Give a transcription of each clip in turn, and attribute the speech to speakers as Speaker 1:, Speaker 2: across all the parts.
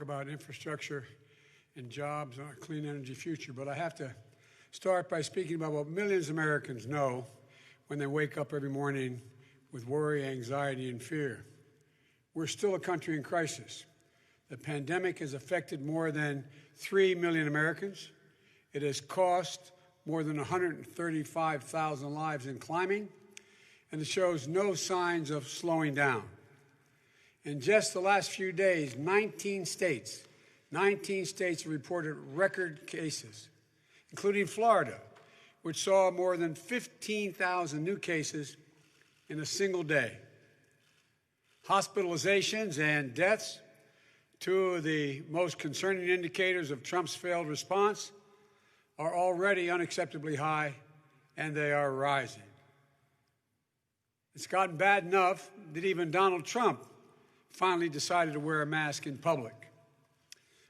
Speaker 1: talk about infrastructure and jobs and a clean energy future, but I have to start by speaking about what millions of Americans know when they wake up every morning with worry, anxiety, and fear. We're still a country in crisis. The pandemic has affected more than 3 million Americans. It has cost more than 135,000 lives in climbing, and it shows no signs of slowing down. In just the last few days, 19 states have reported record cases, including Florida, which saw more than 15,000 new cases in a single day. Hospitalizations and deaths, two of the most concerning indicators of Trump's failed response, are already unacceptably high, and they are rising. It's gotten bad enough that even Donald Trump finally decided to wear a mask in public.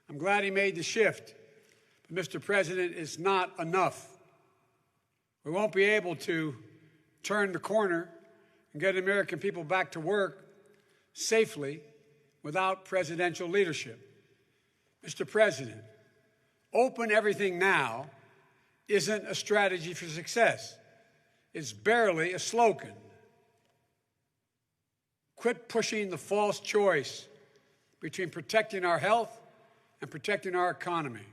Speaker 1: I'm glad he made the shift, but Mr. President, it's not enough. We won't be able to turn the corner and get American people back to work safely without presidential leadership. Mr. President, open everything now isn't a strategy for success. It's barely a slogan. Quit pushing the false choice between protecting our health and protecting our economy.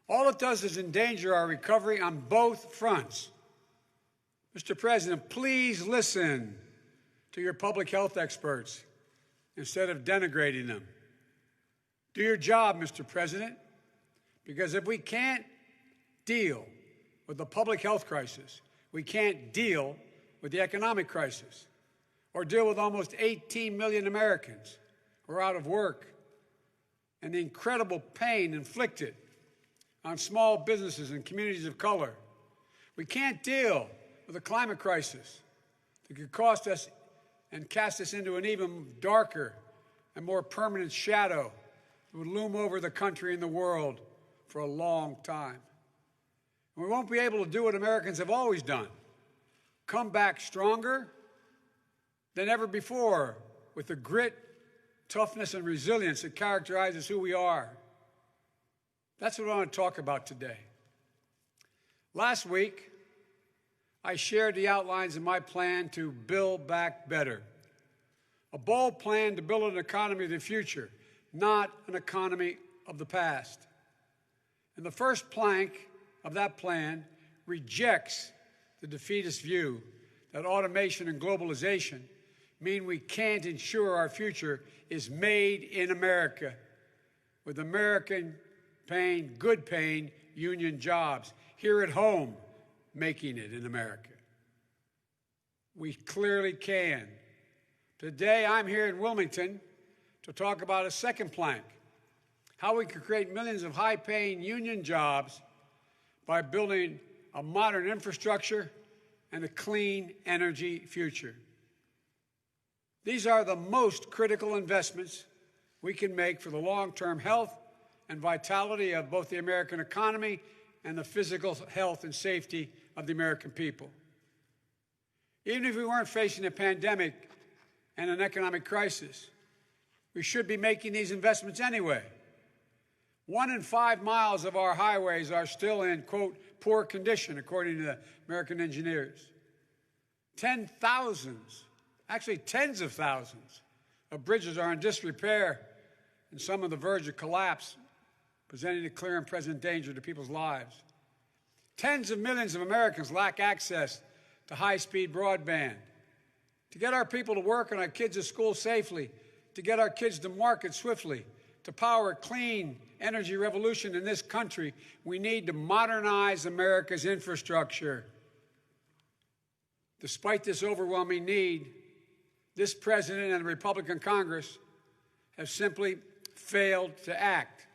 Speaker 1: All it does is endanger our recovery on both fronts. Mr. President, please listen to your public health experts instead of denigrating them. Do your job, Mr. President, because if we can't deal with the public health crisis, we can't deal with the economic crisis or deal with almost 18 million Americans who are out of work and the incredible pain inflicted on small businesses and communities of color. We can't deal with a climate crisis that could cost us and cast us into an even darker and more permanent shadow that would loom over the country and the world for a long time. And we won't be able to do what Americans have always done, come back stronger than ever before with the grit, toughness, and resilience that characterizes who we are. That's what I want to talk about today. Last week, I shared the outlines of my plan to build back better, a bold plan to build an economy of the future, not an economy of the past. And the first plank of that plan rejects the defeatist view that automation and globalization mean we can't ensure our future is made in America with American paying, good paying union jobs here at home, making it in America. We clearly can. Today, I'm here in Wilmington to talk about a second plank, how we can create millions of high-paying union jobs by building a modern infrastructure and a clean energy future. These are the most critical investments we can make for the long-term health and vitality of both the American economy and the physical health and safety of the American people. Even if we weren't facing a pandemic and an economic crisis, we should be making these investments anyway. 1 in 5 miles of our highways are still in, quote, poor condition, according to the American engineers. Tens of thousands of bridges are in disrepair and some on the verge of collapse, presenting a clear and present danger to people's lives. Tens of millions of Americans lack access to high-speed broadband. To get our people to work and our kids to school safely, to get our kids to market swiftly, to power a clean energy revolution in this country, we need to modernize America's infrastructure. Despite this overwhelming need, this president and the Republican Congress have simply failed to act.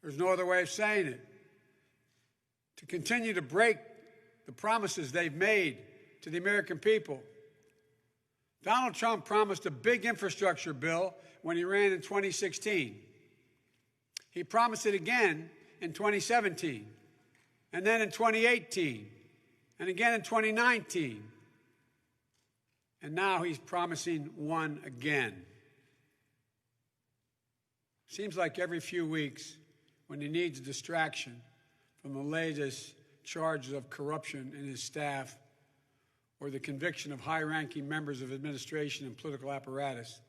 Speaker 1: There's no other way of saying it. To continue to break the promises they've made to the American people. Donald Trump promised a big infrastructure bill when he ran in 2016. He promised it again in 2017, and then in 2018, and again in 2019. And now he's promising one again. Seems like every few weeks, when he needs a distraction from the latest charges of corruption in his staff or the conviction of high-ranking members of administration and political apparatus,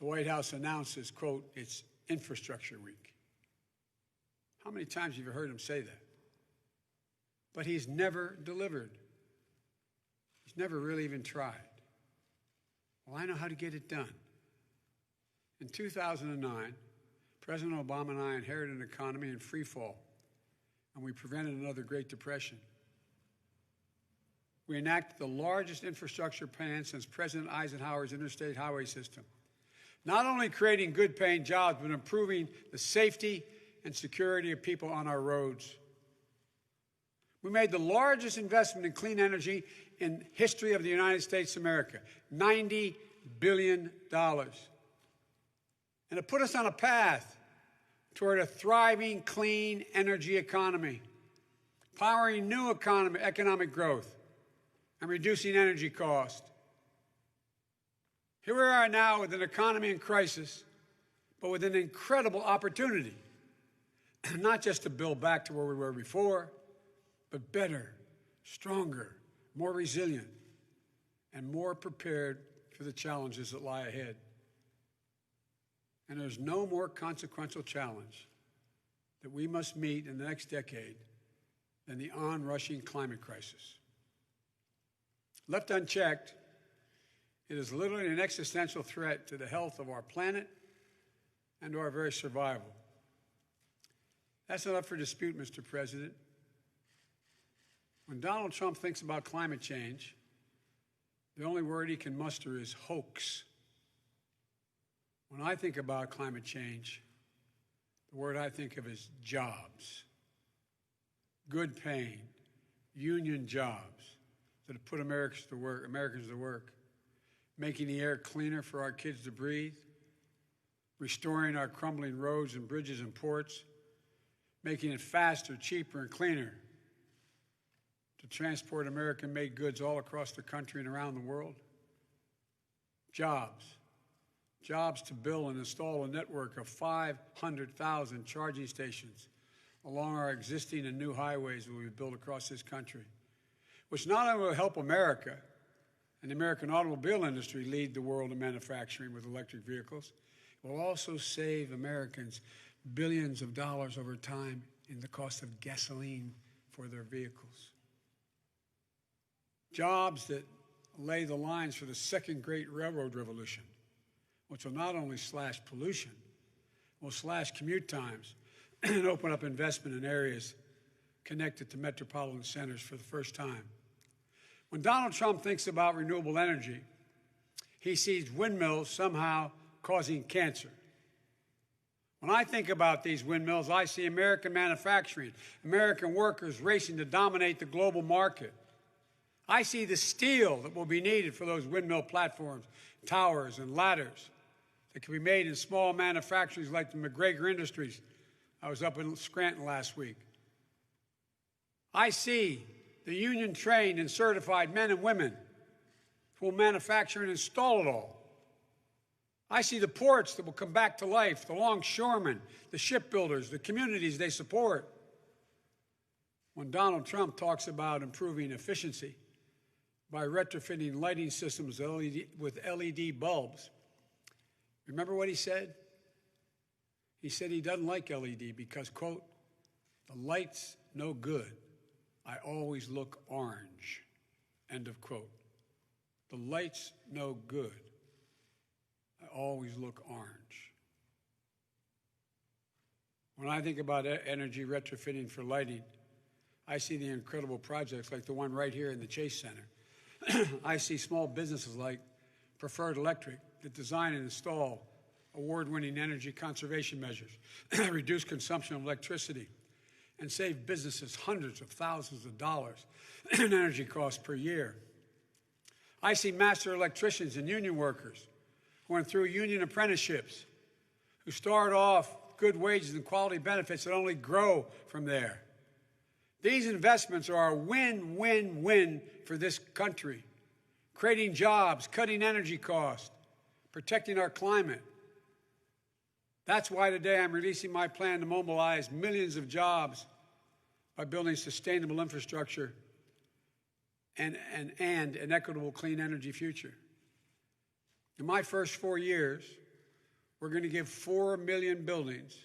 Speaker 1: the White House announces, quote, it's Infrastructure Week. How many times have you heard him say that? But he's never delivered. He's never really even tried. Well, I know how to get it done. In 2009, President Obama and I inherited an economy in free fall, and we prevented another Great Depression. We enacted the largest infrastructure plan since President Eisenhower's interstate highway system, not only creating good-paying jobs, but improving the safety and security of people on our roads. We made the largest investment in clean energy in history of the United States of America, $90 billion. And it put us on a path toward a thriving, clean energy economy, powering new economic growth and reducing energy costs. Here we are now with an economy in crisis, but with an incredible opportunity, not just to build back to where we were before, but better, stronger, more resilient, and more prepared for the challenges that lie ahead. And there's no more consequential challenge that we must meet in the next decade than the onrushing climate crisis. Left unchecked, it is literally an existential threat to the health of our planet and to our very survival. That's not up for dispute, Mr. President. When Donald Trump thinks about climate change, the only word he can muster is hoax. When I think about climate change, the word I think of is jobs. Good paying, union jobs that have put Americans to work, making the air cleaner for our kids to breathe, restoring our crumbling roads and bridges and ports, making it faster, cheaper, and cleaner to transport American-made goods all across the country and around the world. Jobs. Jobs to build and install a network of 500,000 charging stations along our existing and new highways that we've built across this country, which not only will help America and the American automobile industry lead the world in manufacturing with electric vehicles, it will also save Americans billions of dollars over time in the cost of gasoline for their vehicles. Jobs that lay the lines for the second great railroad revolution, which will not only slash pollution, will slash commute times and open up investment in areas connected to metropolitan centers for the first time. When Donald Trump thinks about renewable energy, he sees windmills somehow causing cancer. When I think about these windmills, I see American manufacturing, American workers racing to dominate the global market. I see the steel that will be needed for those windmill platforms, towers, and ladders that can be made in small manufacturers like the McGregor Industries. I was up in Scranton last week. I see the union-trained and certified men and women who will manufacture and install it all. I see the ports that will come back to life, the longshoremen, the shipbuilders, the communities they support. When Donald Trump talks about improving efficiency by retrofitting lighting systems with LED bulbs, remember what he said? He said he doesn't like LED because, quote, the light's no good. I always look orange, end of quote. The light's no good. I always look orange. When I think about energy retrofitting for lighting, I see the incredible projects like the one right here in the Chase Center. I see small businesses like Preferred Electric that design and install award-winning energy conservation measures, reduce consumption of electricity, and save businesses hundreds of thousands of dollars in energy costs per year. I see master electricians and union workers who went through union apprenticeships, who start off good wages and quality benefits that only grow from there. These investments are a win-win-win for this country, creating jobs, cutting energy costs, protecting our climate. That's why today I'm releasing my plan to mobilize millions of jobs by building sustainable infrastructure and an equitable clean energy future. In my first 4 years, we're going to give 4 million buildings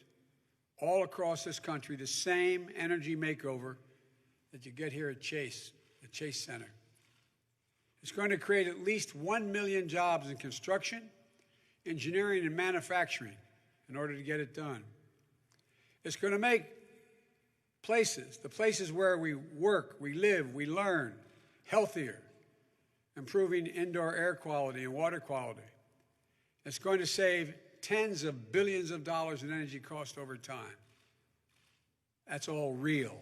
Speaker 1: all across this country the same energy makeover that you get here at Chase, the Chase Center. It's going to create at least 1 million jobs in construction, engineering, and manufacturing in order to get it done. It's going to make the places where we work, we live, we learn, healthier, improving indoor air quality and water quality. It's going to save tens of billions of dollars in energy cost over time. That's all real.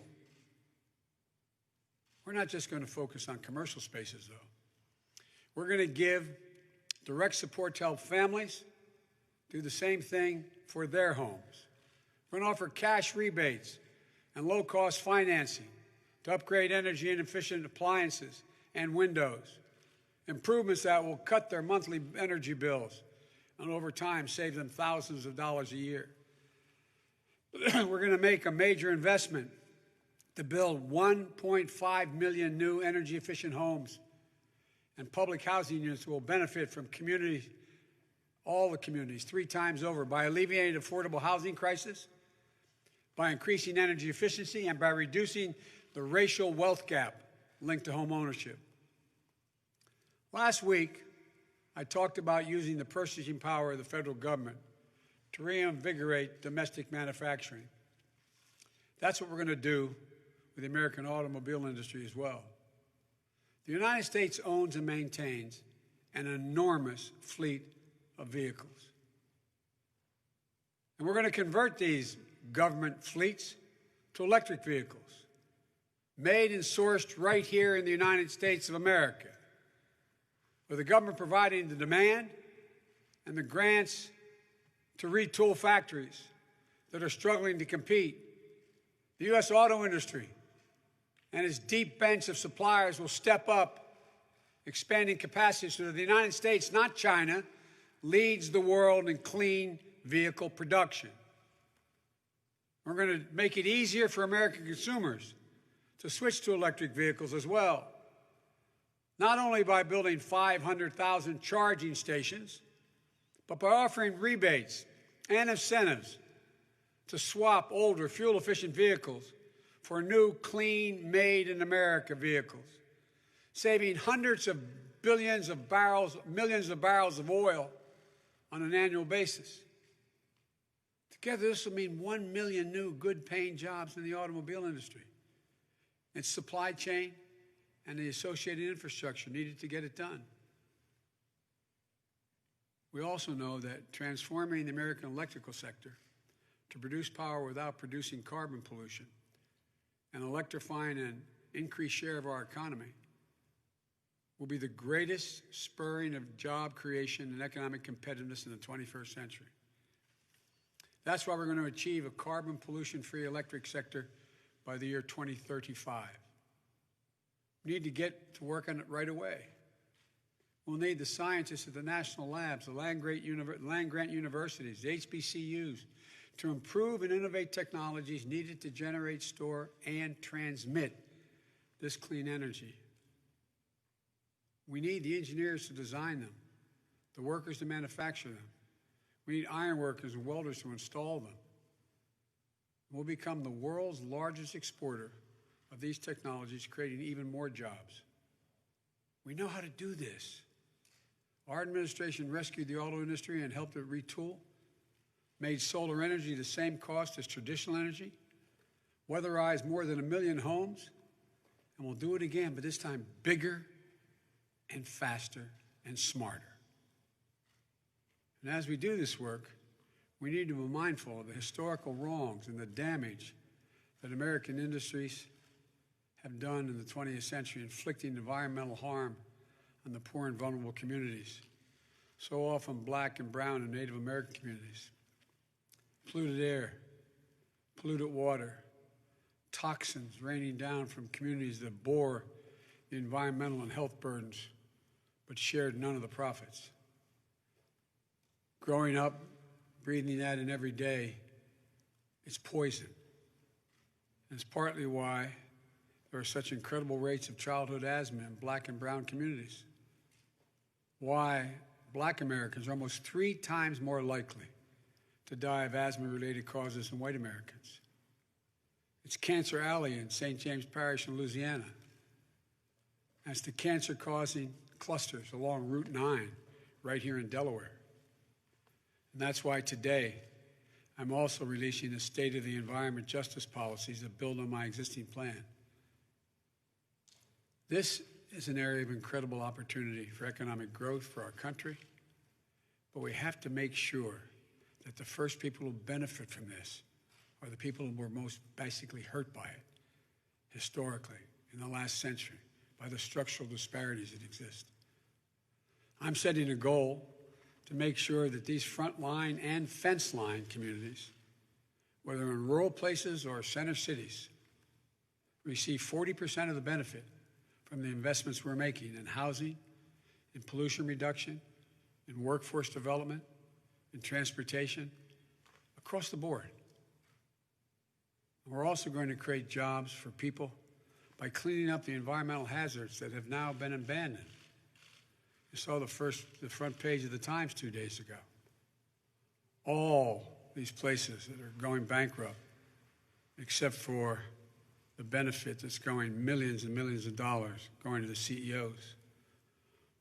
Speaker 1: We're not just going to focus on commercial spaces, though. We're going to give direct support to help families do the same thing for their homes. We're going to offer cash rebates and low-cost financing to upgrade energy and efficient appliances and windows, improvements that will cut their monthly energy bills and over time save them thousands of dollars a year. We're going to make a major investment to build 1.5 million new energy-efficient homes, and public housing units will benefit from communities, all the communities, 3 times over, by alleviating the affordable housing crisis, by increasing energy efficiency, and by reducing the racial wealth gap linked to home ownership. Last week, I talked about using the purchasing power of the federal government to reinvigorate domestic manufacturing. That's what we're going to do with the American automobile industry as well. The United States owns and maintains an enormous fleet of vehicles. And we're going to convert these government fleets to electric vehicles, made and sourced right here in the United States of America, with the government providing the demand and the grants to retool factories that are struggling to compete. The U.S. auto industry and its deep bench of suppliers will step up, expanding capacity so that the United States, not China, leads the world in clean vehicle production. We're going to make it easier for American consumers to switch to electric vehicles as well, not only by building 500,000 charging stations, but by offering rebates and incentives to swap older fuel-efficient vehicles for new, clean, made-in-America vehicles, saving hundreds of billions of barrels, millions of barrels of oil on an annual basis. Together, this will mean 1 million new, good-paying jobs in the automobile industry, its supply chain, and the associated infrastructure needed to get it done. We also know that transforming the American electrical sector to produce power without producing carbon pollution and electrifying an increased share of our economy will be the greatest spurring of job creation and economic competitiveness in the 21st century. That's why we're going to achieve a carbon pollution-free electric sector by the year 2035. We need to get to work on it right away. We'll need the scientists at the national labs, the land-grant universities, the HBCUs, to improve and innovate technologies needed to generate, store, and transmit this clean energy. We need the engineers to design them, the workers to manufacture them. We need iron workers and welders to install them. We'll become the world's largest exporter of these technologies, creating even more jobs. We know how to do this. Our administration rescued the auto industry and helped it retool, made solar energy the same cost as traditional energy, weatherized more than 1 million homes, and we'll do it again, but this time bigger and faster and smarter. And as we do this work, we need to be mindful of the historical wrongs and the damage that American industries have done in the 20th century, inflicting environmental harm on the poor and vulnerable communities, so often black and brown and Native American communities. Polluted air, polluted water, toxins raining down from communities that bore the environmental and health burdens but shared none of the profits. Growing up breathing that in every day, it's poison. And it's partly why there are such incredible rates of childhood asthma in black and brown communities. Why black Americans are almost 3 times more likely to die of asthma-related causes than white Americans. It's Cancer Alley in St. James Parish in Louisiana. That's the cancer-causing clusters along Route 9 right here in Delaware. And that's why today I'm also releasing the State of the Environment Justice policies that build on my existing plan. This is an area of incredible opportunity for economic growth for our country, but we have to make sure that the first people who benefit from this are the people who were most basically hurt by it historically in the last century by the structural disparities that exist. I'm setting a goal to make sure that these frontline and fence line communities, whether in rural places or center cities, receive 40% of the benefit from the investments we're making in housing, in pollution reduction, in workforce development, in transportation, across the board. We're also going to create jobs for people by cleaning up the environmental hazards that have now been abandoned. You saw the front page of the Times 2 days ago. All these places that are going bankrupt, except for the benefit that's going millions and millions of dollars going to the CEOs.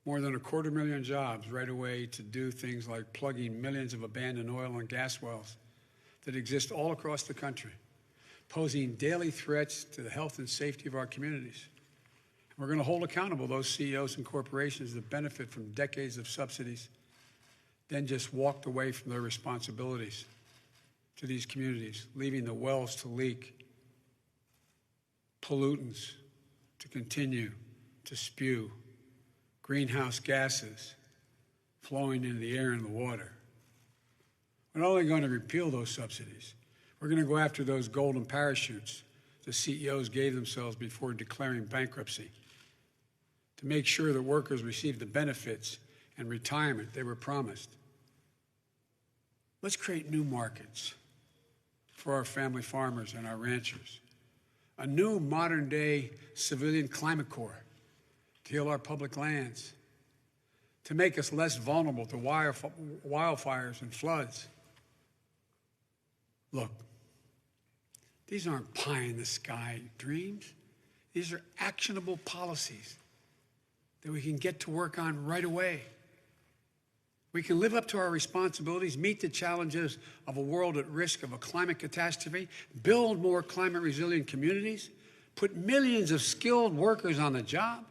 Speaker 1: More than 250,000 jobs right away to do things like plugging millions of abandoned oil and gas wells that exist all across the country, posing daily threats to the health and safety of our communities. We're going to hold accountable those CEOs and corporations that benefit from decades of subsidies, then just walked away from their responsibilities to these communities, leaving the wells to leak, pollutants to continue to spew, greenhouse gases flowing into the air and the water. We're not only going to repeal those subsidies, we're going to go after those golden parachutes the CEOs gave themselves before declaring bankruptcy to make sure that workers receive the benefits and retirement they were promised. Let's create new markets for our family farmers and our ranchers. A new modern-day civilian climate corps to heal our public lands, to make us less vulnerable to wildfires and floods. Look, these aren't pie-in-the-sky dreams. These are actionable policies that we can get to work on right away. We can live up to our responsibilities, meet the challenges of a world at risk of a climate catastrophe, build more climate-resilient communities, put millions of skilled workers on the job,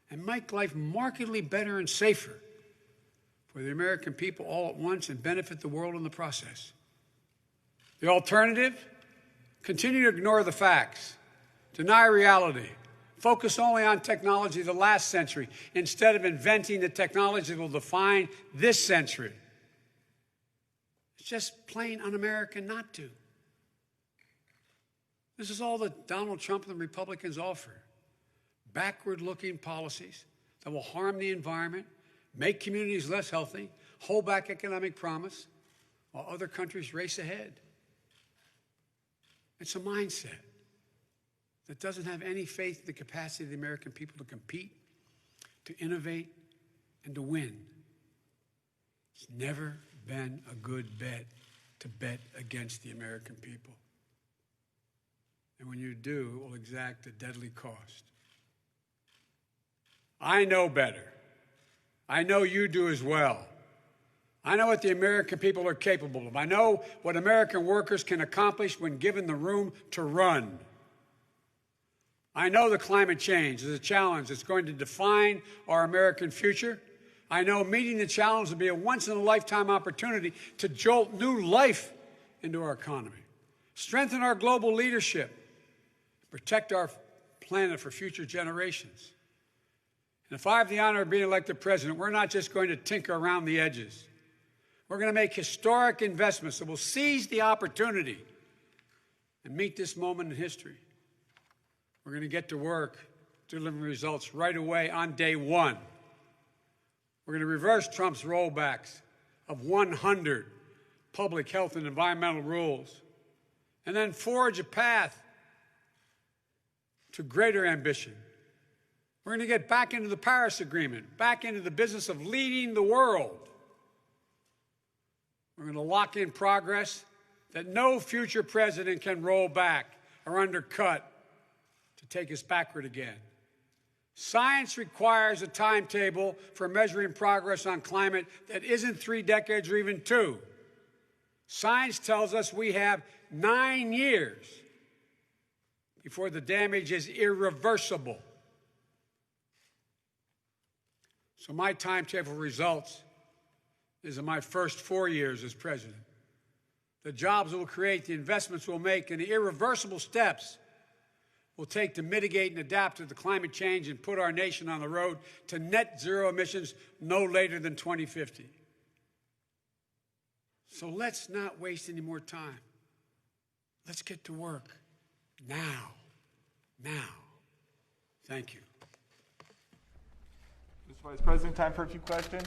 Speaker 1: and make life markedly better and safer for the American people all at once and benefit the world in the process. The alternative? Continue to ignore the facts, deny reality, focus only on technology of the last century instead of inventing the technology that will define this century. It's just plain un-American not to. This is all that Donald Trump and the Republicans offer. Backward-looking policies that will harm the environment, make communities less healthy, hold back economic promise, while other countries race ahead. It's a mindset that doesn't have any faith in the capacity of the American people to compete, to innovate, and to win. It's never been a good bet to bet against the American people. And when you do, it will exact a deadly cost. I know better. I know you do as well. I know what the American people are capable of. I know what American workers can accomplish when given the room to run. I know the climate change is a challenge that's going to define our American future. I know meeting the challenge will be a once-in-a-lifetime opportunity to jolt new life into our economy, strengthen our global leadership, protect our planet for future generations. And if I have the honor of being elected president, we're not just going to tinker around the edges. We're going to make historic investments that will seize the opportunity and meet this moment in history. We're going to get to work delivering results right away on day one. We're going to reverse Trump's rollbacks of 100 public health and environmental rules, and then forge a path to greater ambition. We're going to get back into the Paris Agreement, back into the business of leading the world. We're going to lock in progress that no future president can roll back or undercut to take us backward again. Science requires a timetable for measuring progress on climate that isn't 3 decades or even 2. Science tells us we have 9 years before the damage is irreversible. So my timetable results is in my first 4 years as president. The jobs we'll create, the investments we'll make, and the irreversible steps we'll take to mitigate and adapt to the climate change and put our nation on the road to net zero emissions no later than 2050. So let's not waste any more time. Let's get to work now. Now. Thank you.
Speaker 2: Mr. Vice President, time for a few questions.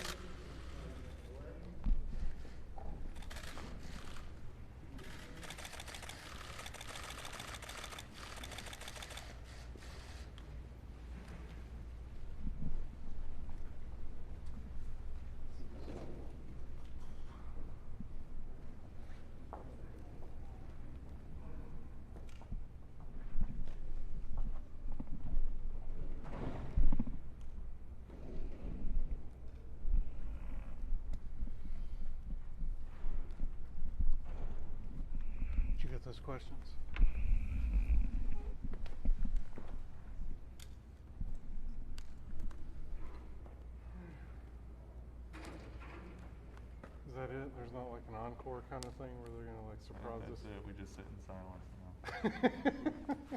Speaker 2: Those questions. Is that it? There's not like an encore kind of thing where they're gonna like surprise us?
Speaker 3: That's it. We just sit in silence now.